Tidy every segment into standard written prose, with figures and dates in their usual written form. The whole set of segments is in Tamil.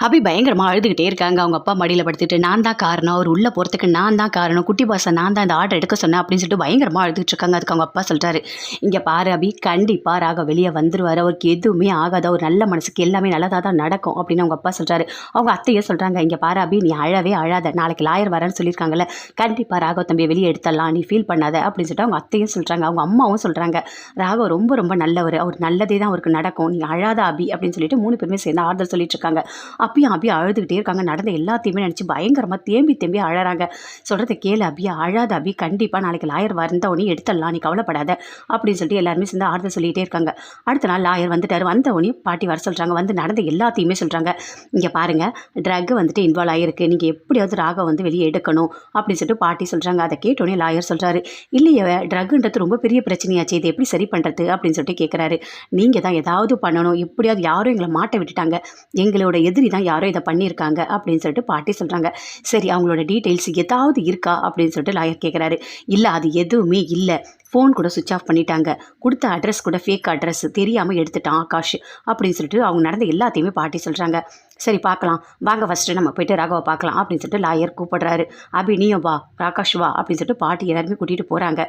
அபி பயங்கரமா அழுதுகிட்டே இருக்காங்க. அவங்க அப்பா மடியில படுத்துட்டு, "நான் தான் காரணம். அவர் உள்ள போறதுக்கு நான் தான் காரணம். குட்டி பாஸ நான் தான் இந்த ஆர்டர் எடுக்க சொன்னேன்." அப்படின்னு சொல்லிட்டு பயங்கரமா அழுதுட்டு இருக்காங்க. அதுக்கு அவங்க அப்பா சொல்றாரு, "இங்க பாரு அபி, கண்டிப்பா ராகவ் வெளிய வந்துருவாரு. அவருக்கு எதுவுமே ஆகாது. அவர் நல்ல மனசுக்கு எல்லாமே நல்லதா தான் நடக்கும்." அப்படின்னு அவங்க அப்பா சொல்றாரு. அவங்க அத்தையே சொல்றாங்க, "இங்க பாரு அபி, நீ அழவே அழாத. நாளைக்கு லாயர் வரேன்னு சொல்லியிருக்காங்கல்ல, கண்டிப்பா ராகவ் தம்பியை வெளியே எடுத்துடலாம். நீ ஃபீல் பண்ணாத." அப்படின்னு சொல்லிட்டு அவங்க அத்தையும் சொல்றாங்க. அவங்க அம்மாவும் சொல்றாங்க, "ராகவ் ரொம்ப ரொம்ப நல்லவர். அவர் நல்லதே தான் அவருக்கு நடக்கும். நீ அழாத அபி." அப்படின்னு சொல்லிட்டு 3 பேருமே சேர்ந்து ஆறுதல் சொல்லிட்டு இருக்காங்க. அப்பயும் அபி அழுதுகிட்டே இருக்காங்க. நடந்த எல்லாத்தையுமே நினச்சி பயங்கரமாக தேம்பி தேம்பி அழறாங்க. சொல்கிறத கேளு அபி, அழாத அபி, கண்டிப்பாக நாளைக்கு லாயர் வந்தவொடனே எடுத்துடலாம், நீ கவலைப்படாத அப்படின்னு சொல்லிட்டு எல்லாருமே சேர்ந்து ஆறுதல் சொல்லிகிட்டே இருக்காங்க. அடுத்த நாள் லாயர் வந்துட்டார். வந்தவொடனே பாட்டி வர சொல்கிறாங்க. வந்து நடந்த எல்லாத்தையுமே சொல்கிறாங்க. இங்கே பாருங்கள், ட்ரக் வந்துட்டு இன்வால்வ் ஆகிருக்கு. நீங்கள் எப்படியாவது ராகவ் வந்து வெளியே எடுக்கணும் அப்படின்னு சொல்லிட்டு பாட்டி சொல்கிறாங்க. அதை கேட்டோடனே லாயர் சொல்கிறாரு, இல்லையே ட்ரக்குன்றது ரொம்ப பெரிய பிரச்சனையாச்சு, இதை எப்படி சரி பண்ணுறது அப்படின்னு சொல்லிட்டு கேட்குறாரு. நீங்கள் தான் ஏதாவது பண்ணணும், எப்படியாவது யாரும் எங்களை மாட்ட விட்டுட்டாங்க, எங்களோட எதிரி தான் யாரோ இதை பண்ணியிருக்காங்க அப்படின்னு சொல்லிட்டு பாட்டி சொல்கிறாங்க. சரி, அவங்களோட டீட்டெயில்ஸ் ஏதாவது இருக்கா அப்படின்னு சொல்லிட்டு லாயர் கேட்குறாரு. இல்லை, அது எதுவுமே இல்லை. ஃபோன் கூட சுவிட்ச் ஆஃப் பண்ணிட்டாங்க. கொடுத்த அட்ரஸ் கூட ஃபேக் அட்ரஸ், தெரியாமல் எடுத்துட்டான் ஆகாஷ் அப்படின்னு சொல்லிட்டு அவங்க நடந்த எல்லாத்தையுமே பாட்டி சொல்கிறாங்க. சரி பார்க்கலாம், வாங்க ஃபஸ்ட்டு நம்ம போய்ட்டு ராகவை பார்க்கலாம் அப்படின்னு சொல்லிட்டு லாயர் கூப்பிடுறாரு. அபி நீயும் வா, ஆகாஷ் வா அப்படின்னு சொல்லிட்டு பாட்டி எல்லாருமே கூட்டிகிட்டு போகிறாங்க.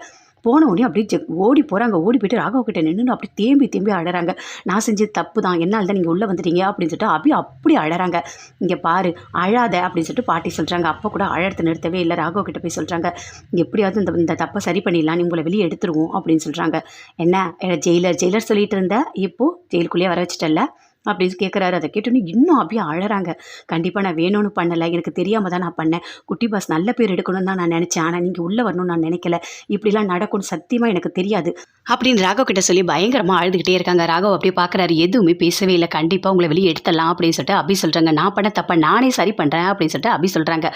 போன உடனே அப்படியே ஓடி போகிறாங்க. ஓடி போய்ட்டு ராகவ் கிட்ட நின்று அப்படி தேம்பி தேம்பி அழறாங்க. நான் செஞ்சது தப்பு தான், என்னால் தான் நீங்கள் உள்ளே வந்துட்டீங்க அப்படின்னு சொல்லிட்டு அபி அப்படி அழறாங்க. இங்கே பாரு, அழாத அப்படின்னு சொல்லிட்டு பாட்டி சொல்கிறாங்க. அப்போ கூட அழறத்தை நிறுத்தவே இல்லை. ராகவ் கிட்ட போய் சொல்கிறாங்க, எப்படியாவது இந்த தப்பை சரி பண்ணிடலாம், உங்களை வெளியே எடுத்துருவோம் அப்படின்னு சொல்கிறாங்க. என்ன ஜெயிலர் சொல்லிட்டு இருந்த, இப்போது ஜெயிலுக்குள்ளேயே வர வச்சுட்டல அப்படின்னு கேட்குறாரு. அதை கேட்டோன்னே இன்னும் அப்படியே அழறாங்க. கண்டிப்பாக நான் வேணும்னு பண்ணலை, எனக்கு தெரியாமல் தான் நான் பண்ணேன். குட்டி பாஸ் நல்ல பேர் எடுக்கணும்னு தான் நான் நினச்சேன், ஆனால் நீங்கள் உள்ளே வரணும்னு நான் நினைக்கல, இப்படிலாம் நடக்கும்னு சத்தியமாக எனக்கு தெரியாது அப்படின்னு ராகவ் கிட்ட சொல்லி பயங்கரமாக அழுதுகிட்டே இருக்காங்க. ராகவ் அப்படியே பார்க்குறாரு, எதுவுமே பேசவே இல்லை. கண்டிப்பாக உங்களை வெளியே எடுத்துடலாம் அப்படின்னு சொல்லிட்டு அபி சொல்கிறாங்க. நான் பண்ண தப்ப நானே சரி பண்ணுறேன் அப்படின்னு சொல்லிட்டு அபி சொல்கிறாங்க.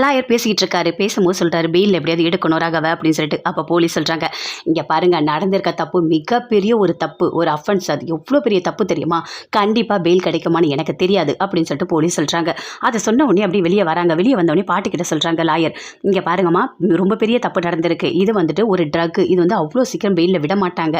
லாயர் பேசிக்கிட்டு இருக்காரு. பேசும்போது சொல்கிறாரு, பெயில் எப்படியாவது எடுக்கணும் ராகவ அப்படின்னு சொல்லிட்டு. அப்போ போலீஸ் சொல்கிறாங்க, இங்கே பாருங்கள், நடந்திருக்க தப்பு மிகப்பெரிய ஒரு தப்பு, ஒரு அஃபென்ஸ், அது எவ்வளோ பெரிய தப்பு தெரியுமா, கண்டிப்பாக பெயில் கிடைக்குமான்னு எனக்கு தெரியாது அப்படின்னு சொல்லிட்டு போலீஸ் சொல்கிறாங்க. அதை சொன்ன உடனே அப்படியே வெளியே வராங்க. வெளியே வந்தோடனே பாட்டிக்கிட்ட சொல்கிறாங்க லாயர், இங்கே பாருங்கம்மா, ரொம்ப பெரிய தப்பு நடந்திருக்கு. இது வந்துட்டு ஒரு ட்ரக், இது வந்து அவ்வளோ சீக்கிரம் பெயிலில் விட மாட்டாங்க,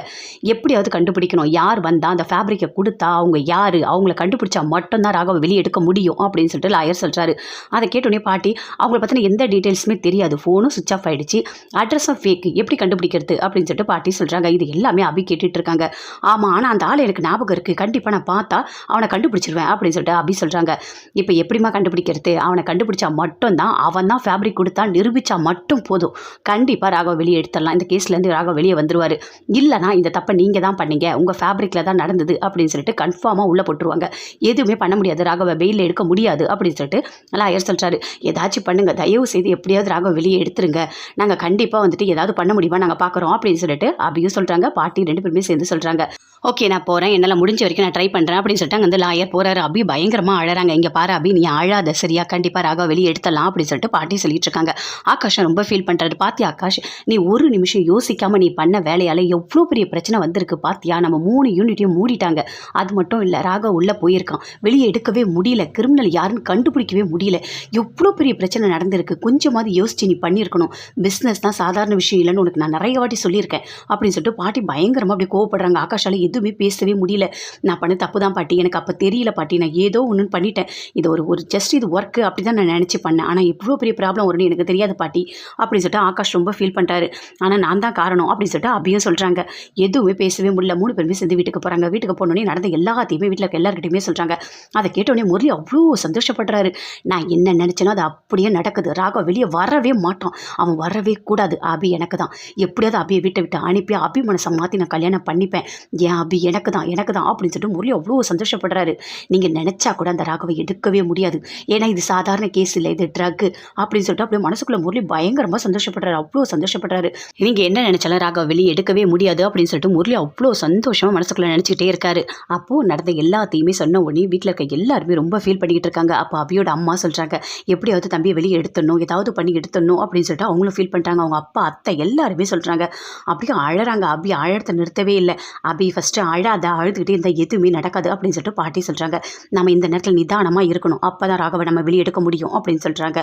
எப்படியாவது கண்டுபிடிக்கணும், யார் வந்தால் அந்த ஃபேப்ரிக்கை கொடுத்தா அவங்க யார், அவங்கள கண்டுபிடிச்சா மட்டும்தான் ராகவ வெளியே எடுக்க முடியும் அப்படின்னு சொல்லிட்டு லாயர் சொல்கிறாரு. அதை கேட்டோடனே பாட்டி, அவங்கள பற்றின எந்த டீட்டெயில்ஸுமே தெரியாது, ஃபோனும் சுவிச் ஆஃப் ஆகிடுச்சு, அட்ரஸும் ஃபேக், எப்படி கண்டுபிடிக்கிறது அப்படின்னு சொல்லிட்டு பாட்டி சொல்கிறாங்க. இது எல்லாமே அபி கேட்டுட்டு இருக்காங்க. ஆமாம், ஆனால் அந்த ஆள் எனக்கு ஞாபகம் இருக்குது, கண்டிப்பாக நான் பார்த்தா அவனை கண்டுபிடிச்சிருவேன் அப்படின்னு சொல்லிட்டு அபி சொல்கிறாங்க. இப்போ எப்படிமா கண்டுபிடிக்கிறது, அவனை கண்டுபிடிச்சா மட்டும்தான், அவன் தான் ஃபேப்ரிக் கொடுத்தா நிரூபித்தா மட்டும் போதும், கண்டிப்பாக ராகவ் வெளியே எடுத்துடலாம், இந்த கேஸ்லேருந்து ராகவ் வெளியே வந்துருவார். இல்லைனா இந்த தப்பை நீங்கள் தான் பண்ணீங்க, உங்கள் ஃபேப்ரிக்கில் தான் நடந்தது அப்படின்னு சொல்லிட்டு கன்ஃபார்மாக உள்ளே போட்டுருவாங்க. எதுவுமே பண்ண முடியாது, ராகவை பெயிலில் எடுக்க முடியாது அப்படின்னு சொல்லிட்டு லாயர் சொல்கிறாரு. ஏதாச்சும் பண்ணுங்கள், தயவு செய்து எப்படியாவது ராகவ் வெளியே எடுத்துருங்க, நாங்கள் கண்டிப்பாக வந்துட்டு ஏதாவது பண்ண முடியுமா நாங்கள் பார்க்குறோம் அப்படின்னு சொல்லிட்டு அபியும் சொல்கிறாங்க. பாட்டி 2 பேருமே சேர்ந்து சொல்கிறாங்க. ஓகே, நான் போகிறேன், என்னால் முடிஞ்ச வரைக்கும் நான் ட்ரை பண்ணுறேன் அப்படின்னு சொல்லிட்டு அங்கே வந்து லாயர் போகிறாரு. அபி பயங்கரமாக அழறாங்க. இங்கே பாரு அபி, நீ அழாத சரியா, கண்டிப்பாக ராகவ் வெளியே எடுத்துடலாம் அப்படின்னு சொல்லிட்டு பாட்டி சொல்லிட்டு இருக்காங்க. ஆகாஷ் ரொம்ப ஃபீல் பண்ணுறாரு. பாத்தியா ஆகாஷ், நீ ஒரு நிமிஷம் யோசிக்காமல் நீ பண்ண வேலையால் எவ்வளோ பெரிய பிரச்சனை வந்திருக்கு பாத்தியா, நம்ம 3 யூனிட்டையும் மூடிட்டாங்க. அது மட்டும் இல்லை, ராகவ் உள்ளே போயிருக்கான், வெளியே எடுக்கவே முடியல, கிரிமினல் யாருன்னு கண்டுபிடிக்கவே முடியல, எவ்வளோ பெரிய பிரச்சனை நடந்திருக்கு, கொஞ்சமாவது யோசிச்சு நீ பண்ணியிருக்கணும், பிஸ்னஸ் தான் சாதாரண விஷயம் இல்லைன்னு உனக்கு நான் நிறைய வாட்டி சொல்லியிருக்கேன் அப்படின்னு சொல்லிட்டு பாட்டி பயங்கரமாக அப்படி கோவப்படுறாங்க. ஆகாஷால் எதுவுமே பேசவே முடியல. நான் பண்ண தப்பு தான் பாட்டி, எனக்கு அப்போ தெரியல பாட்டி, நான் ஏதோ ஒன்று பண்ணிட்டேன், இது ஒரு ஜஸ்ட் இது ஒர்க்கு அப்படி தான் நான் நினச்சி பண்ணேன், ஆனால் இவ்வளோ பெரிய ப்ராப்ளம் வரும்னு எனக்கு தெரியாது பாட்டி அப்படின்னு சொல்லிட்டு ஆகாஷ் ரொம்ப ஃபீல் பண்ணுறாரு. ஆனால் நான் தான் காரணம் அப்படின்னு சொல்லிட்டு அபியும் சொல்கிறாங்க. எதுவுமே பேசவே முடியல. 3 பேருமே சேர்ந்து வீட்டுக்கு போகிறாங்க. வீட்டுக்கு போனோடனே நடந்த எல்லாத்தையுமே வீட்டில் இருக்க எல்லாருக்கிட்டையுமே சொல்கிறாங்க. அதை கேட்டோடனே முரளி அவ்வளோ சந்தோஷப்படுறாரு. நான் என்ன நினச்சேனோ அது அப்படியே நடக்குது, ராகவ் வெளியே வரவே மாட்டான், அவன் வரவே கூடாது, அபி எனக்கு தான், எப்படியாவது அபியை வீட்டை விட்டு அனுப்பி அபி மனசை மாற்றி நான் கல்யாணம் பண்ணிப்பேன், ஏன் அபி எனக்கு தான் அப்படின்னு சொல்லிட்டு முரளி அவ்வளோ சந்தோஷப்படுறாரு. நீங்கள் நினச்சா கூட அந்த ராகவை எடுக்கவே முடியாது, ஏன்னா இது சாதாரண கேஸ் இல்லை, இது ட்ரக் அப்படின்னு சொல்லிட்டு அப்படியே மனசுக்குள்ளே முரளி பயங்கரமாக சந்தோஷப்படுறாரு. அவ்வளோ சந்தோஷப்படுறாரு. நீங்கள் என்ன நினச்சாலும் ராகவ வெளியே எடுக்கவே முடியாது அப்படின்னு சொல்லிட்டு முரளி அவ்வளோ சந்தோஷமாக மனசுக்குள்ளே நினச்சிக்கிட்டே இருக்காரு. அப்போது நடந்த எல்லாத்தையுமே சொன்ன உடனே வீட்டில் இருக்க எல்லாருமே ரொம்ப ஃபீல் பண்ணிக்கிட்டு இருக்காங்க. அப்போ அபியோட அம்மா சொல்கிறாங்க, எப்படியாவது தம்பியை வெளியே எடுத்துடணும், ஏதாவது பண்ணி எடுத்துடணும் அப்படின்னு சொல்லிட்டு அவங்களும் ஃபீல் பண்ணுறாங்க. அவங்க அப்பா அத்தை எல்லாருமே சொல்கிறாங்க. அப்படியே அழறாங்க. அபி அழறத்தை நிறுத்தவே இல்லை. அபி ஃபஸ்ட் ஃபஸ்ட்டு அழாத, அழுதுகிட்டே இருந்தால் எதுவுமே நடக்காது அப்படின்னு சொல்லிட்டு பாட்டி சொல்கிறாங்க. நம்ம இந்த நேரத்தில் நிதானமாக இருக்கணும், அப்போ தான் ராகவை நம்ம வெளியே எடுக்க முடியும் அப்படின்னு சொல்கிறாங்க.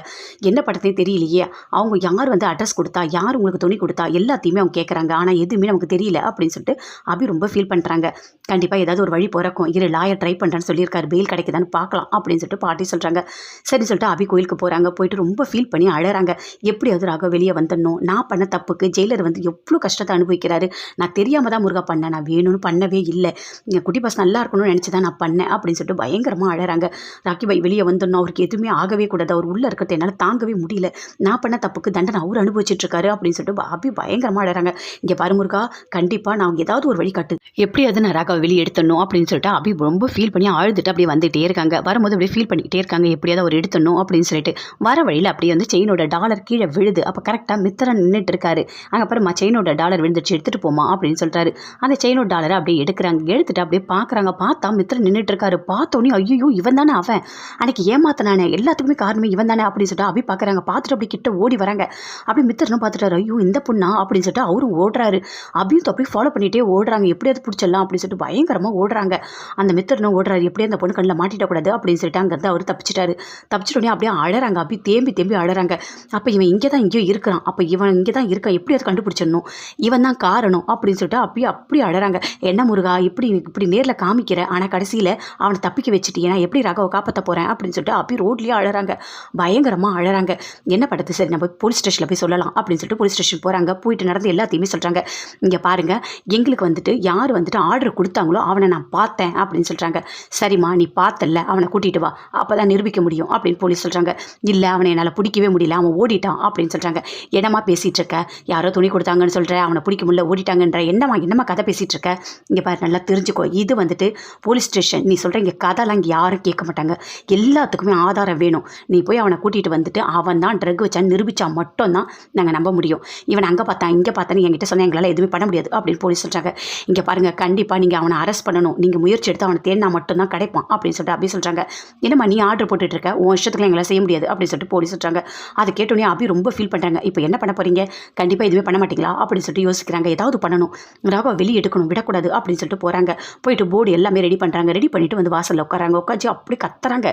என்ன படத்தையும் தெரியலையே, அவங்க யார் வந்து அட்ரஸ் கொடுத்தா, யார் உங்களுக்கு துணி கொடுத்தா எல்லாத்தையுமே அவங்க கேட்குறாங்க. ஆனால் எதுவுமே நமக்கு தெரியல அப்படின்னு சொல்லிட்டு அபி ரொம்ப ஃபீல் பண்ணுறாங்க. கண்டிப்பாக ஏதாவது ஒரு வழி பிறக்கும், இரு லாயர் ட்ரை பண்ணுறேன்னு சொல்லியிருக்காரு, பெயில் கிடைக்குதான்னு பார்க்கலாம் அப்படின்னு சொல்லிட்டு பாட்டி சொல்கிறாங்க. சரி சொல்லிட்டு அபி கோயிலுக்கு போகிறாங்க. போயிட்டு ரொம்ப ஃபீல் பண்ணி அழறாங்க. எப்படியாவது ராகவ வெளியே வந்துடணும், நான் பண்ண தப்புக்கு ஜெயிலர் வந்து எவ்வளோ கஷ்டத்தை அனுபவிக்கிறாரு, நான் தெரியாமல் தான் முருகா பண்ணேன், நான் வேணும்னு பண்ணவே இல்லை, எங்கள் குட்டி பஸ் நல்லா இருக்கணும்னு நினச்சி தான் நான் பண்ணேன் அப்படின்னு சொல்லிட்டு பயங்கரமாக அழறாங்க. ராக்கி பாய் வெளியே வந்துடணும், அவருக்கு எதுவுமே ஆகவே கூடாது, அவர் உள்ளே இருக்கிறது என்னால் தாங்கவே முடியல, நான் பண்ண தப்புக்கு தண்டனை அவர் அனுபவிச்சுட்டு இருக்காரு அப்படின்னு சொல்லிட்டு அபி பயங்கரமாக அழறாங்க. இங்கே பாரு முருகா, கண்டிப்பாக நான் ஏதாவது ஒரு வழி காட்டு, எப்படியாவது நான் ராகவை வெளியே எடுத்துடணும் அப்படின்னு சொல்லிட்டு அபி ரொம்ப ஃபீல் பண்ணி அழுதுட்டு அப்படியே வந்துகிட்டே இருக்காங்க. வரும்போது அப்படியே ஃபீல் பண்ணிக்கிட்டே இருக்காங்க, எப்படியாவது ஒரு எடுத்துடணும் அப்படின்னு சொல்லிட்டு. வர வழியில் அப்படியே வந்து செயினோட டாலர் கீழே விழுது. அப்போ கரெக்டாக மித்திரன் நின்றுட்டு இருக்காரு. அங்கே அப்புறமா செயினோட டாலர் விழுந்துச்சு, எடுத்துகிட்டு போமா அப்படின்னு சொல்லிட்டாரு. அந்த செயினோட டாலரை அப்படியே எடுக்கிறாங்க. எடுத்துட்டு அப்படியே பார்க்குறாங்க. பார்த்தா மித்திரன் நின்றுட்டு இருக்காரு. பார்த்தோன்னே ஐயோ இவன் தானே அவன், அன்னைக்கு ஏமாத்தினானே, எல்லாத்துக்குமே காரணமே இவன் தானே அப்படின்னு சொல்லிட்டு அபி பார்க்குறாங்க. பார்த்துட்டு அப்படி கிட்ட ஓடி வராங்க. அப்படி மித்திரனும் பார்த்துட்டாரு, ஐயோ இந்த பொண்ணா அப்படின்னு சொல்லிட்டு அவரும் ஓடுறாரு. அபியும் அப்படியே ஃபாலோ பண்ணிகிட்டே ஓடுறாங்க, எப்படியாவது பிடிச்சிடலாம் அப்படின்னு சொல்லிட்டு பயங்கரமாக ஓடுறாங்க. அந்த மித்திரனும் ஓடுறாரு, எப்படியே அந்த பொண்ணு கண்ணில் மாட்டிடக்கூடாது அப்படின்னு சொல்லிட்டு அங்கேருந்து அவர் தப்பிச்சிட்டாரு. தப்பிச்சிட்டோடனே அப்படியே அழறாங்க. அப்படி தேம்பி தேம்பி அழறாங்க. அப்போ இவன் இங்கே தான் எங்கேயோ இருக்கிறான், அப்போ இவன் இங்கே தான் இருக்கான், எப்படியாவது கண்டுபிடிச்சிடணும், இவன் தான் காரணம் அப்படின்னு சொல்லிட்டு அப்படி அழறாங்க. என்ன முருகா இப்படி நேரில் காமிக்கிற, ஆனால் கடைசியில் அவனை தப்பிக்க வச்சுட்டு நான் எப்படி ராகவை காப்பாற்ற போகிறேன் அப்படின்னு சொல்லிட்டு அப்படி ரோட்லேயே அழறாங்க, பயங்கரமாக அழறாங்க. என்ன படுத்து, சரி நம்ம போலீஸ் ஸ்டேஷனில் போய் சொல்லலாம் அப்படின்னு சொல்லிட்டு போலீஸ் ஸ்டேஷன் போகிறாங்க. போயிட்டு நடந்து எல்லாத்தையுமே சொல்கிறாங்க. இங்கே பாருங்கள், எங்களுக்கு வந்துட்டு யார் வந்துட்டு ஆர்டர் கொடுத்தாங்களோ அவனை நான் பார்த்தேன் அப்படின்னு சொல்கிறாங்க. சரிம்மா நீ பார்த்தல, அவனை கூட்டிகிட்டு வா, அப்போ தான் நிரூபிக்க முடியும் அப்படின்னு போலீஸ் சொல்கிறாங்க. இல்லை அவனை என்னால் பிடிக்கவே முடியல, அவன் ஓடிட்டான் அப்படின்னு சொல்கிறாங்க. என்னம்மா பேசிகிட்டு இருக்க, யாரோ துணி கொடுத்தாங்கன்னு சொல்கிற, அவனை பிடிக்க முடியல ஓடிட்டாங்கன்ற, என்னம்மா கதை பேசிகிட்டு இருக்க, இங்கே பாரு நல்லா தெரிஞ்சுக்கோ, இது வந்துட்டு போலீஸ் ஸ்டேஷன், நீ சொல்கிற இங்கே கதைலாம் இங்கே யாரும் கேட்க மாட்டாங்க, எல்லாத்துக்குமே ஆதாரம் வேணும், நீ போய் அவனை கூட்டிகிட்டு வந்துட்டு அவன் தான் ட்ரக் வச்சான்னு நிரூபித்தா மட்டும்தான் நாங்கள் நம்ப முடியும், இவன் அங்கே பார்த்தேன் இங்கே பார்த்தேன்னு என்கிட்ட சொன்னால் எங்களால் எதுவுமே பண்ண முடியாது அப்படின்னு போலீஸ் சொல்கிறாங்க. இங்கே பாருங்கள், கண்டிப்பாக நீங்கள் அவனை அரெஸ்ட் பண்ணணும், நீங்கள் முயற்சி எடுத்து அவனை தேடினா மட்டும்தான் கிடைப்பான் அப்படின்னு சொல்லிட்டு அப்படி சொல்கிறாங்க. என்னம்மா நீ ஆர்டர் போட்டுட்டு இருக்க, உன் இஷ்டத்துக்கு எங்களால் செய்ய முடியாது அப்படின்னு சொல்லிட்டு போலீஸ் சொல்கிறாங்க. அதை கேட்டோன்னே அபி ரொம்ப ஃபீல் பண்ணுறாங்க. இப்போ என்ன பண்ண போகிறீங்க, கண்டிப்பாக எதுவுமே பண்ண மாட்டீங்களா அப்படின்னு சொல்லிட்டு யோசிக்கிறாங்க. ஏதாவது பண்ணணும், ராகவ வெளியே எடுக்கணும், விடக்கூடாது அப்படின்னு சொல்லிட்டு போகிறாங்க. போயிட்டு போர்டு எல்லாமே ரெடி பண்ணுறாங்க. ரெடி பண்ணிவிட்டு வந்து வாசலில் உட்காராங்க. உட்காந்து அப்படி கத்துறாங்க,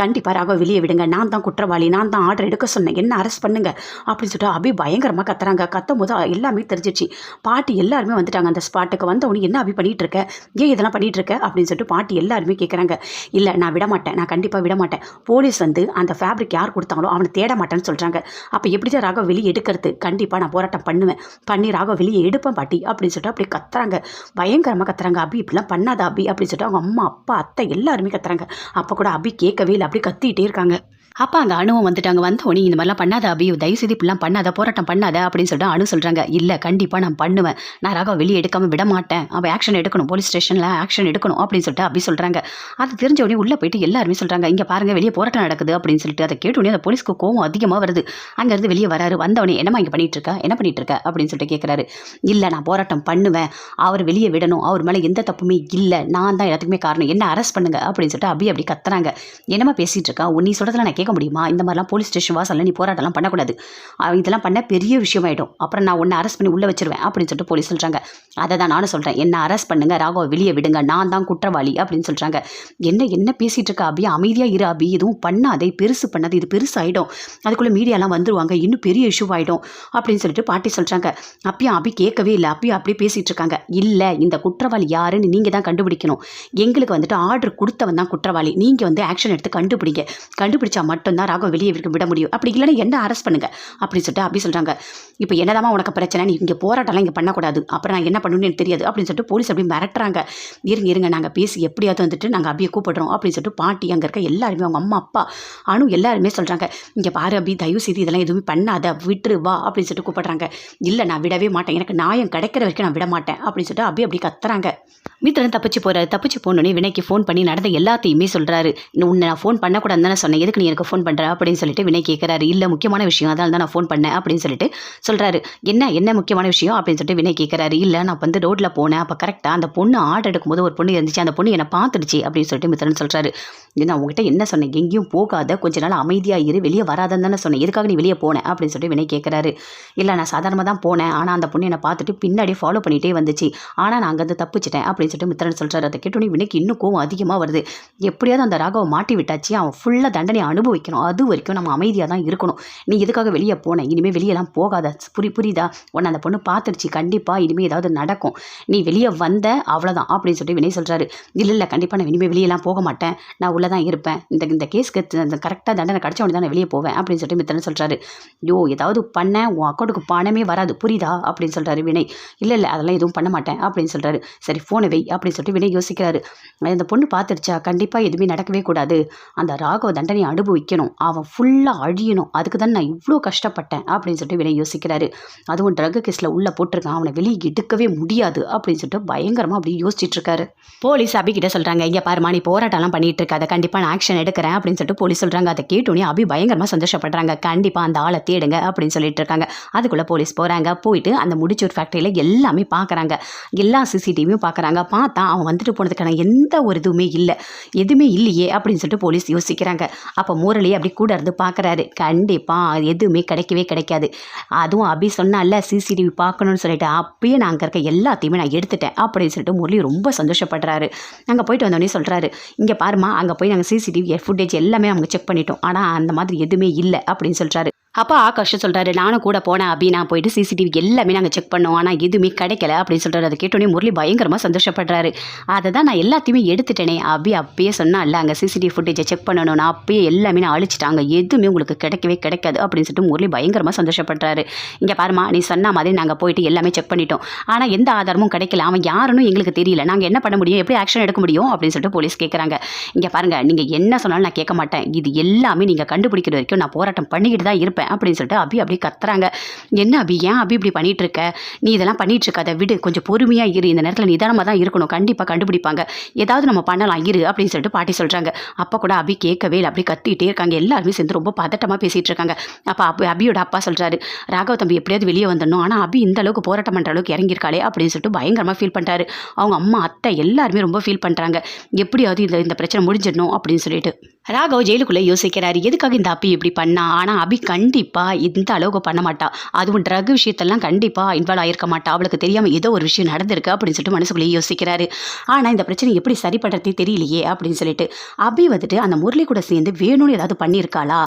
கண்டிப்பாக ராகவ வெளியே விடுங்க, நான் தான் குற்றவாளி, நான் தான் ஆர்டர் எடுக்க சொன்னேன், என்ன அரெஸ்ட் பண்ணுங்க அப்படின்னு சொல்லிட்டு அபி பயங்கரமாக கத்துறாங்க. கத்தும் போது எல்லாமே தெரிஞ்சிச்சு. பாட்டி எல்லாருமே வந்துட்டாங்க. அந்த ஸ்பாட்டுக்கு வந்தவொடனே என்ன அபி பண்ணிட்டு இருக்க, ஏன் இதெல்லாம் பண்ணிட்டு இருக்க அப்படின்னு சொல்லிட்டு பாட்டி எல்லாருமே கேட்குறாங்க. இல்லை நான் விட மாட்டேன், நான் கண்டிப்பாக விட மாட்டேன், போலீஸ் வந்து அந்த ஃபேப்ரிக் யார் கொடுத்தாங்களோ அவனை தேட மாட்டேன்னு சொல்கிறாங்க. அப்போ எப்படி தான் ராகவ வெளியே எடுக்கிறது, கண்டிப்பாக நான் போராட்டம் பண்ணுவேன், பண்ணி ராகவ வெளியே எடுப்பேன் பாட்டி அப்படின்னு சொல்லிட்டு அப்படி கத்துறாங்க. பயங்கரமாக கத்துறாங்க. அபி இப்படிலாம் பண்ணாத அபி அப்படின்னு சொல்லிட்டு அவங்க அம்மா அப்பா அத்தை எல்லாருமே கத்துறாங்க. அப்போ கூட அபி கேட்கவே இல்லை, அப்படி கத்திக்கிட்டே இருக்காங்க. அப்போ அங்கே அணுவும் வந்துட்டாங்க. வந்தோடனே இந்த மாதிரிலாம் பண்ணாத அபி, தயவுசெய்து இப்படிலாம் பண்ணாத, போராட்டம் பண்ணாத அப்படின்னு சொல்லிட்டு அணு சொல்கிறாங்க. இல்லை கண்டிப்பாக நான் பண்ணுவேன், நான் ராகவ வெளியே எடுக்காமல் விட மாட்டேன், அவள் ஆக்ஷன் எடுக்கணும், போலீஸ் ஸ்டேஷனில் ஆக்ஷன் எடுக்கணும் அப்படின்னு சொல்லிட்டு அப்படி சொல்கிறாங்க. அது தெரிஞ்ச உடனே உள்ளே போயிட்டு எல்லாருமே சொல்கிறாங்க, இங்கே பாருங்கள் வெளியே போராட்டம் நடக்குது அப்படின்னு சொல்லிட்டு. அதை கேட்டோடனே அந்த போலீஸ்க்கு கோவம் அதிகமாக வருது. அங்கேருந்து வெளியே வராரு. வந்தவொடனே என்னம்மா இங்கே பண்ணிட்டு இருக்க, என்ன பண்ணிட்டு இருக்க அப்படின்னு சொல்லிட்டு கேட்குறாரு. இல்லை நான் போராட்டம் பண்ணுவேன், அவர் வெளியே விடணும், அவர் மேலே எந்த தப்புமே இல்லை, நான் தான் எல்லாத்துக்குமே காரணம், என்ன அரெஸ்ட் பண்ணுங்க அப்படின்னு சொல்லிட்டு அப்படி கத்துறாங்க. என்னம்மா பேசிகிட்டு இருக்கா, நீ சொல்கிறதெல்லாம் நான் கேட்க முடியுமா, இந்த மாதிரிலாம் போலீஸ் ஸ்டேஷன் வாசல்ல நீ போராட்டம்லாம் பண்ணக்கூடாது, இதெல்லாம் பண்ண பெரிய விஷயமாயிடும், அப்புறம் நான் உன்னை அரெஸ்ட் பண்ணி உள்ளே வச்சிருவேன் அப்படின்னு சொல்லிட்டு போலீஸ் சொல்கிறாங்க. அதை தான் நானும் சொல்கிறேன், என்ன அரெஸ்ட் பண்ணுங்க, ராகவ வெளியே விடுங்க, நான் தான் குற்றவாளி அப்படின்னு சொல்கிறாங்க. என்ன பேசிகிட்டு இருக்கா அபி, அமைதியாக இரு அபி, எதுவும் பண்ணாதே, பெருசு பண்ணாது, இது பெருசாகிடும், அதுக்குள்ளே மீடியாலாம் வந்துருவாங்க, இன்னும் பெரிய இஷ்யூ ஆகிடும் அப்படின்னு சொல்லிட்டு பாட்டி சொல்கிறாங்க. அப்பயும் அபி கேட்கவே இல்லை, அப்பயும் அப்படியே பேசிகிட்டு இருக்காங்க. இல்லை இந்த குற்றவாளி யாருன்னு நீங்கள் தான் கண்டுபிடிக்கணும், எங்களுக்கு வந்துட்டு ஆர்டர் கொடுத்தவன் தான் குற்றவாளி, நீங்கள் வந்து ஆக்ஷன் எடுத்து கண்டுபிடிச்சா மட்டும்தான் ராகவ வெளியே விட முடியும், அப்படி இல்லைன்னா என்ன அரெஸ்ட் பண்ணுங்க அப்படின்னு சொல்லிட்டு அப்படி சொல்கிறாங்க. இப்போ என்னதான் உனக்கு பிரச்சனை, நீ இங்கே போராட்டம்லாம் இங்கே பண்ணக்கூடாது, அப்புறம் நான் என்ன பண்ணணும்னு எனக்கு தெரியாது அப்படின்னு சொல்லிட்டு போலீஸ் அப்படி மிரட்டுறாங்க. இருங்க நாங்கள் பேசி எப்படியாவது வந்துட்டு நாங்கள் அபியை கூப்பிடுறோம் அப்படின்னு சொல்லிட்டு பாட்டி அங்கே இருக்க எல்லாருமே அவங்க அம்மா அப்பா அணு எல்லாருமே சொல்கிறாங்க. இங்கே பாரு அபி, தயவு செய்து இதெல்லாம் எதுவுமே பண்ணாத, விட்டுரு வா அப்படின்னு சொல்லிட்டு கூப்பிடுறாங்க. இல்லை நான் விடவே மாட்டேன், எனக்கு நியாயம் கிடைக்கிற வரைக்கும் நான் விட மாட்டேன் அப்படின்னு சொல்லிட்டு அப்படி கத்துறாங்க. மித்திரன் தப்பிச்சு போகிறாரு. தப்பிச்சு போனோடனே வினைக்கு ஃபோன் பண்ணி நடந்த எல்லாத்தையுமே சொல்கிறாரு. உன்னை நான் ஃபோன் பண்ணக்கூடாதுன்னு தானே சொன்னேன், எதுக்கு நீ எனக்கு ஃபோன் பண்ணுற அப்படின்னு சொல்லிட்டு வினை கேட்குறாரு. இல்லை முக்கியமான விஷயம், அதனால தான் நான் ஃபோன் பண்ணேன் அப்படின்னு சொல்லிட்டு சொல்கிறாரு. என்ன முக்கியமான விஷயம் அப்படின்னு சொல்லிட்டு வினை கேட்குறாரு. இல்லை நான் வந்து ரோட்டில் போனேன், அப்போ கரெக்டாக அந்த பொண்ணு ஆர்டர் எடுக்கும்போது ஒரு பொண்ணு இருந்துச்சு, அந்த பொண்ணு என்னை பார்த்துடுச்சு அப்படின்னு சொல்லிட்டு மித்திரன் சொல்கிறாரு. நான் உங்ககிட்ட என்ன சொன்னேன், எங்கேயும் போகாத, கொஞ்ச நாள் அமைதியாக இரு, வெளியே வராதன்னு தானே சொன்னேன், எதுக்காக நீ வெளியே போனேன் அப்படின்னு சொல்லிட்டு வினை கேட்குறாரு. இல்லை நான் சாதாரணமாக தான் போனேன், ஆனால் அந்த பொண்ணு என்னை பார்த்துட்டு பின்னாடி ஃபாலோ பண்ணிகிட்டே வந்துச்சு, ஆனால் நான் அங்கேருந்து தப்பிச்சிட்டேன் அப்படின்னு அப்படின்னு சொல்லிட்டு மித்திரன் சொல்கிறாரு. அதை கேட்டோன்னே வினைக்கு இன்னும் கோவம் அதிகமாக வருது. எப்படியாவது அந்த ராகவை மாட்டி விட்டாச்சு, அவன் ஃபுல்லாக தண்டனை அனுபவிக்கணும், அது வரைக்கும் நம்ம அமைதியாக தான் இருக்கணும். நீ எதுக்காக வெளியே போனேன், இனிமேல் வெளியெல்லாம் போகாத, புரியுதா, உன்னை அந்த பொண்ணு பார்த்துடுச்சு, கண்டிப்பாக இனிமேல் ஏதாவது நடக்கும், நீ வெளியே வந்த அவ்வளோதான் அப்படின்னு சொல்லிட்டு வினய் சொல்கிறாரு. இல்லை கண்டிப்பாக நான் இனிமேல் வெளியெல்லாம் போக மாட்டேன், நான் உள்ளே தான் இருப்பேன், இந்த கேஸ்க்கு கரெக்டாக தண்டனை கிடச்ச உடனே தான் நான் வெளியே போவேன் அப்படின்னு சொல்லிட்டு மித்திரன் சொல்கிறாரு. ஏதாவது பண்ண உன் அக்கௌண்ட்டுக்கு பணமே வராது, புரியுதா அப்படின்னு சொல்கிறாரு வினய். இல்லை அதெல்லாம் எதுவும் பண்ண மாட்டேன் அப்படின்னு சொல்கிறாரு. சரி ஃபோனை வை அப்படின்னு சொல்லிட்டு வினய் யோசிக்கிறாரு. அந்த பொண்ணு பார்த்துடுச்சா, கண்டிப்பாக எதுவுமே நடக்கவே கூடாது, அந்த ராகவ தண்டனையை அனுபவிக்கணும், அவன் ஃபுல்லாக அழியணும், அதுக்கு தான் நான் இவ்வளோ கஷ்டப்பட்டேன் அப்படின்னு சொல்லிட்டு வினய் யோசிக்கிறாரு. அதுவும் ட்ரக் கேஸில் உள்ளே போட்டிருக்கான், அவனை வெளியே எடுக்கவே முடியாது அப்படின்னு சொல்லிட்டு பயங்கரமாக அப்படி யோசிச்சுட்டு இருக்காரு. போலீஸ் அபி கிட்ட சொல்கிறாங்க, இங்கே பாருமா நீ போராட்டம்லாம் பண்ணிட்டு இருக்க, அதை கண்டிப்பாக நான் ஆக்ஷன் எடுக்கிறேன் அப்படின்னு சொல்லிட்டு போலீஸ் சொல்கிறாங்க. அதை கேட்டோன்னே அபி பயங்கரமாக சந்தோஷப்படுறாங்க. கண்டிப்பாக அந்த ஆளை தேடுங்க அப்படின்னு சொல்லிட்டு இருக்காங்க. அதுக்குள்ளே போலீஸ் போகிறாங்க. போயிட்டு அந்த முடிச்சூர் ஃபேக்ட்ரியில் எல்லாமே பார்க்குறாங்க, எல்லா சிசிடிவியும் பார்க்குறாங்க. பார்த்தா அவன் வந்துட்டு போனதுக்கான எந்த ஒரு இதுவுமே இல்லை, எதுவுமே இல்லையே அப்படின்னு சொல்லிட்டு போலீஸ் யோசிக்கிறாங்க. அப்போ முரளி அப்படி கூட இருந்து பார்க்குறாரு. கண்டிப்பாக எதுவுமே கிடைக்காது. அதுவும் அபி சொன்னால சிசிடிவி பார்க்கணும்னு சொல்லிட்டு அப்பயே நான் அங்கே இருக்க எல்லாத்தையுமே நான் எடுத்துட்டேன் அப்படின்னு சொல்லிட்டு முரளி ரொம்ப சந்தோஷப்படுறாரு. அங்கே போயிட்டு வந்தோடனே சொல்கிறாரு, இங்கே பாருமா அங்கே போய் நாங்கள் சிசிடிவி ஃபுட்டேஜ் எல்லாமே அவங்க செக் பண்ணிட்டோம், ஆனால் அந்த மாதிரி எதுவுமே இல்லை அப்படின்னு சொல்கிறாரு. அப்போ ஆகாஷ் சொல்கிறாரு, நானும் கூட போனேன் அபி, நான் போயிட்டு சிசிடிவி எல்லாமே நாங்கள் செக் பண்ணோம், ஆனால் எதுவுமே கிடைக்கல அப்படின்னு சொல்கிறாரு. அதை கேட்டோன்னே முரளி பயங்கரமாக சந்தோஷப்படுறாரு. அதை தான் நான் எல்லாத்தையுமே எடுத்துட்டேனே, அபி அப்பயே சொன்னால அங்கே சிசிடிவி ஃபுட்டேஜை செக் பண்ணணும், நான் அப்பயே எல்லாமே நான் அழிச்சிட்டாங்க, எதுவுமே உங்களுக்கு கிடைக்காது அப்படின்னு சொல்லிட்டு முரளி பயங்கரமாக சந்தோஷப்படுறாரு. இங்கே பாருமா நீ சொன்ன மாதிரி நாங்கள் போயிட்டு எல்லாமே செக் பண்ணிட்டோம், ஆனால் எந்த ஆதாரமும் கிடைக்கல, அவன் யாருன்னு எங்களுக்கு தெரியல, நாங்கள் என்ன பண்ண முடியும், எப்படி ஆக்ஷன் எடுக்க முடியும் அப்படின்னு சொல்லிட்டு போலீஸ் கேட்குறாங்க. இங்கே பாருங்கள், நீங்கள் என்ன சொன்னாலும் நான் கேட்க மாட்டேன், இது எல்லாமே நீங்கள் கண்டுபிடிக்கிற வரைக்கும் நான் போராட்டம் பண்ணிக்கிட்டு தான் இருப்பேன் அப்படின்னு சொல்லிட்டு அபி அப்படி கத்துறாங்க. என்ன அபி, ஏன் அபி இப்படி பண்ணிட்டு இருக்க, நீ இதெல்லாம் பண்ணிட்டு இருக்காத, விடு, கொஞ்சம் பொறுமையா இரு, இந்த நேரத்தில் நிதானமாக தான் இருக்கணும், கண்டிப்பாக கண்டுபிடிப்பாங்க, ஏதாவது நம்ம பண்ணலாம் இரு அப்படின்னு சொல்லிட்டு பாட்டி சொல்கிறாங்க. அப்போ கூட அபி கேட்கவே இல்லை, அப்படி கத்திட்டே இருக்காங்க. எல்லாருமே சேர்ந்து ரொம்ப பதட்டமாக பேசிகிட்டு இருக்காங்க. அப்போ அபியோட அப்பா சொல்கிறாரு, ராகவ தம்பி எப்படியாவது வெளியே வந்துடணும், ஆனால் அபி இந்த அளவுக்கு போராட்டம் பண்ணுற அளவுக்கு இறங்கியிருக்காளே அப்படின்னு சொல்லிட்டு பயங்கரமாக ஃபீல் பண்ணுறாரு. அவங்க அம்மா அத்தை எல்லாருமே ரொம்ப ஃபீல் பண்ணுறாங்க, எப்படியாவது இந்த பிரச்சனை முடிஞ்சிடணும் அப்படின்னு சொல்லிட்டு. ராகவ் ஜெயிலுக்குள்ளே யோசிக்கிறாரு, எதுக்காக இந்த அபி இப்படி பண்ணா, ஆனால் அபி கண்டிப்பாக இந்த அளவுக்கு பண்ண மாட்டா, அதுவும் ட்ரக் விஷயத்தெல்லாம் கண்டிப்பாக இன்வால்வ் ஆகிருக்க மாட்டா, அவளுக்கு தெரியாமல் ஏதோ ஒரு விஷயம் நடந்திருக்கு அப்படின்னு சொல்லிட்டு மனசுக்குள்ளேயே யோசிக்கிறாரு. ஆனால் இந்த பிரச்சனை எப்படி சரி பண்ணுறதே தெரியலையே அப்படின்னு சொல்லிட்டு அபி வந்துட்டு அந்த முரளி கூட சேர்ந்து வேணும்னு ஏதாவது பண்ணியிருக்காளா,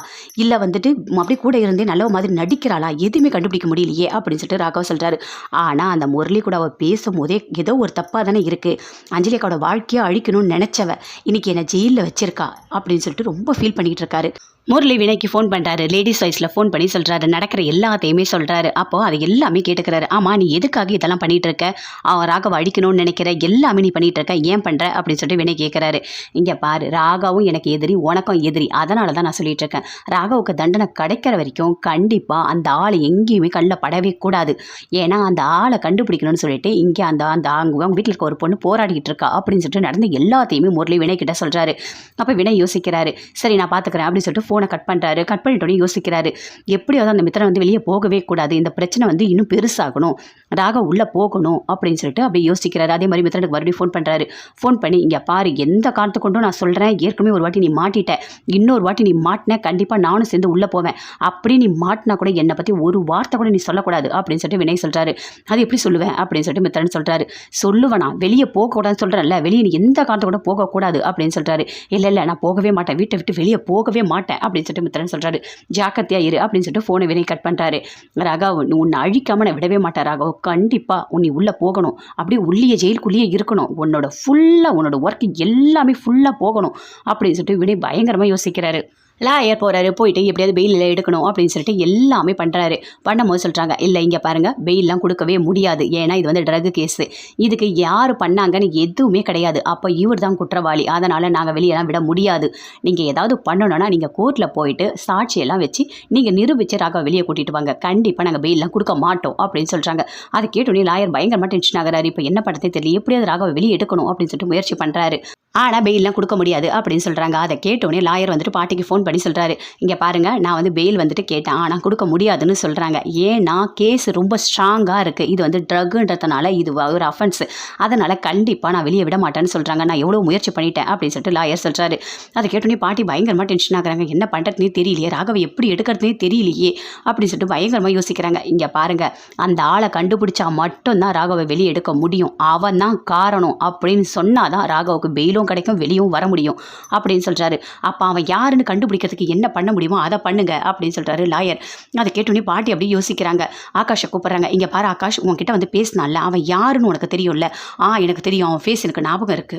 இல்லை வந்துட்டு அப்படி கூட இருந்தே நல்ல மாதிரி நடிக்கிறாளா, எதுவுமே கண்டுபிடிக்க முடியலையே அப்படின்னு சொல்லிட்டு ராகவ் சொல்கிறாரு. ஆனால் அந்த முரளி கூட அவள் பேசும்போதே ஏதோ ஒரு தப்பாக தானே இருக்குது, அஞ்சலி அக்காவோட வாழ்க்கையை அழிக்கணும்னு நினச்சவ இன்னைக்கு என்னை ஜெயிலில் வச்சிருக்கா அப்படின்னு சொல்லிட்டு ரொம்ப ஃபீல் பண்ணிக்கிட்டு இருக்காரு. முரளி வினைக்கு ஃபோன் பண்ணுறாரு, லேடிஸ் வாய்ஸில் ஃபோன் பண்ணி சொல்கிறாரு, நடக்கிற எல்லாத்தையுமே சொல்கிறாரு. அப்போது அதை எல்லாமே கேட்டுக்கிறாரு. ஆமாம் நீ எதுக்காக இதெல்லாம் பண்ணிகிட்டு இருக்க, அவன் ராகவ அடிக்கணும்னு நினைக்கிற, எல்லாமே நீ பண்ணிகிட்டு இருக்க, ஏன் பண்ணுற அப்படின்னு சொல்லிட்டு வினை கேட்குறாரு. இங்கே பாரு, ராகவும் எனக்கு எதிரி, உனக்கும் எதிரி, அதனால தான் நான் சொல்லிகிட்டு இருக்கேன், ராகவுக்கு தண்டனை கிடைக்கிற வரைக்கும் கண்டிப்பாக அந்த ஆள் எங்கேயுமே கண்ணில் படவே கூடாது, ஏன்னா அந்த ஆளை கண்டுபிடிக்கணும்னு சொல்லிட்டு இங்கே அவங்க வீட்டில் இருக்க ஒரு பொண்ணு போராடிக்கிட்டு இருக்கா அப்படின்னு சொல்லிட்டு நடந்த எல்லாத்தையுமே முரளி வினை கிட்ட சொல்கிறாரு. அப்போ வினை யோசிக்கிறாரு, சரி நான் பார்த்துக்கிறேன் அப்படின்னு சொல்லிட்டு ஃபோனை கட் பண்ணுறாரு. கட் பண்ணிட்டோன்னே யோசிக்கிறாரு, எப்படியாவது அந்த மித்திரன் வந்து வெளியே போகவே கூடாது, இந்த பிரச்சனை வந்து இன்னும் பெருசாகணும், ராக உள்ளே போகணும் அப்படின்னு சொல்லிட்டு அப்படி யோசிக்கிறாரு. அதே மாதிரி மித்திரனுக்கு மறுபடியும் ஃபோன் பண்ணுறாரு. ஃபோன் பண்ணி, இங்கே பாரு, எந்த காலத்து கொண்டும் நான் சொல்கிறேன், ஏற்கனவே ஒரு வாட்டி நீ மாட்டிட்ட, இன்னொரு வாட்டி நீ மாட்டின கண்டிப்பாக நானும் சேர்ந்து உள்ளே போவேன், அப்படி நீ மாட்டினா கூட என்னை பற்றி ஒரு வார்த்தை கூட நீ சொல்லக்கூடாது அப்படின்னு சொல்லிட்டு வினய் சொல்கிறாரு. அது எப்படி சொல்லுவேன் அப்படின்னு சொல்லிட்டு மித்திரன் சொல்கிறாரு. சொல்லுவேனா, வெளியே போகக்கூடாதுன்னு சொல்கிறேன்ல, வெளியே நீ எந்த காலத்தை கூட போகக்கூடாது அப்படின்னு சொல்கிறாரு. இல்லை நான் போகவே மாட்டேன், வீட்டை விட்டு வெளியே போகவே மாட்டேன் அப்படின்னு சொல்லிட்டு மித்திரன் சொல்கிறாரு. ஜாக்கிரதையா இரு அப்படின்னு சொல்லிட்டு ஃபோனை வினை கட் பண்ணுறாரு. ராகவ் உன்னை அழிக்காம நான் விடவே மாட்டேன் ராகவ், கண்டிப்பாக நீ உள்ளே போகணும், அப்படியே உள்ளே ஜெயிலுக்குள்ளேயே இருக்கணும், உன்னோட ஒர்க் எல்லாமே ஃபுல்லாக போகணும் அப்படின்னு சொல்லிட்டு வினை பயங்கரமாக யோசிக்கிறாரு. லாயர் போகிறாரு. போயிட்டு எப்படியாவது பெயிலில் எடுக்கணும் அப்படின்னு சொல்லிட்டு எல்லாமே பண்ணும்போது சொல்கிறாங்க, இல்லை இங்கே பாருங்கள், பெயிலெலாம் கொடுக்கவே முடியாது, ஏன்னா இது வந்து ட்ரக் கேஸு, இதுக்கு யார் பண்ணாங்கன்னு எதுவுமே கிடையாது, அப்போ இவர் தான் குற்றவாளி, அதனால் நாங்கள் வெளியெல்லாம் விட முடியாது, நீங்கள் ஏதாவது பண்ணணுன்னா நீங்கள் கோர்ட்டில் போயிட்டு சாட்சியெல்லாம் வச்சு நீங்கள் நிரூபித்து ராகவ வெளியே கூட்டிகிட்டு வாங்க, கண்டிப்பாக நாங்கள் பெயிலெலாம் கொடுக்க மாட்டோம் அப்படின்னு சொல்கிறாங்க. அதை கேட்டோன்னே லாயர் பயங்கரமாக டென்ஷன் ஆகிறாரு. இப்போ என்ன பண்ணுறதே தெரியல, எப்படியாவது ராகவ வெளியே எடுக்கணும் அப்படின்னு சொல்லிட்டு முயற்சி பண்ணுறாரு. ஆனால் பெயிலெலாம் கொடுக்க முடியாது அப்படின்னு சொல்கிறாங்க. அதை கேட்டோடனே லாயர் வந்துட்டு பாட்டிக்கு ஃபோன் பண்ணி சொல்கிறாரு, இங்கே பாருங்கள், நான் வந்து பெயில் வந்துட்டு கேட்டேன், ஆனால் கொடுக்க முடியாதுன்னு சொல்கிறாங்க. ஏன்னா கேஸ் ரொம்ப ஸ்ட்ராங்காக இருக்குது, இது வந்து ட்ரக்குன்றதுனால இது ஒரு அஃபென்ஸ், அதனால் கண்டிப்பாக நான் வெளியே விட மாட்டேன்னு சொல்கிறாங்க. நான் எவ்வளோ முயற்சி பண்ணிட்டேன் அப்படின்னு சொல்லிட்டு லாயர் சொல்கிறாரு. அதை கேட்டோடனே பாட்டி பயங்கரமாக டென்ஷன் ஆகுறாங்க. என்ன பண்ணுறதுனே தெரியலையே, ராகவை எப்படி எடுக்கிறதுனே தெரியலையே அப்படின்னு சொல்லிட்டு பயங்கரமாக யோசிக்கிறாங்க. இங்கே பாருங்கள், அந்த ஆளை கண்டுபிடிச்சா மட்டும்தான் ராகவை வெளியே எடுக்க முடியும், அவன் தான் காரணம் அப்படின்னு சொன்னால் தான் ராகவுக்கு பெயிலும் கிடைக்கும், வெளியும் வர முடியும் அப்படின்னு சொல்றாரு. அப்ப அவன் யாருன்னு கண்டுபிடிக்கிறதுக்கு என்ன பண்ண முடியுமோ அதை பண்ணுங்க அப்படின்னு சொல்றாரு லாயர். அதை கேட்டோன்னே பாட்டி அப்படியே யோசிக்கிறாங்க. ஆகாஷை கூப்பிடுறாங்க. இங்க பாரு ஆகாஷ், உன்கிட்ட வந்து பேசினால, அவன் யாருன்னு உனக்கு தெரியும்ல? எனக்கு தெரியும், அவன் ஃபேஸ் எனக்கு ஞாபகம் இருக்கு.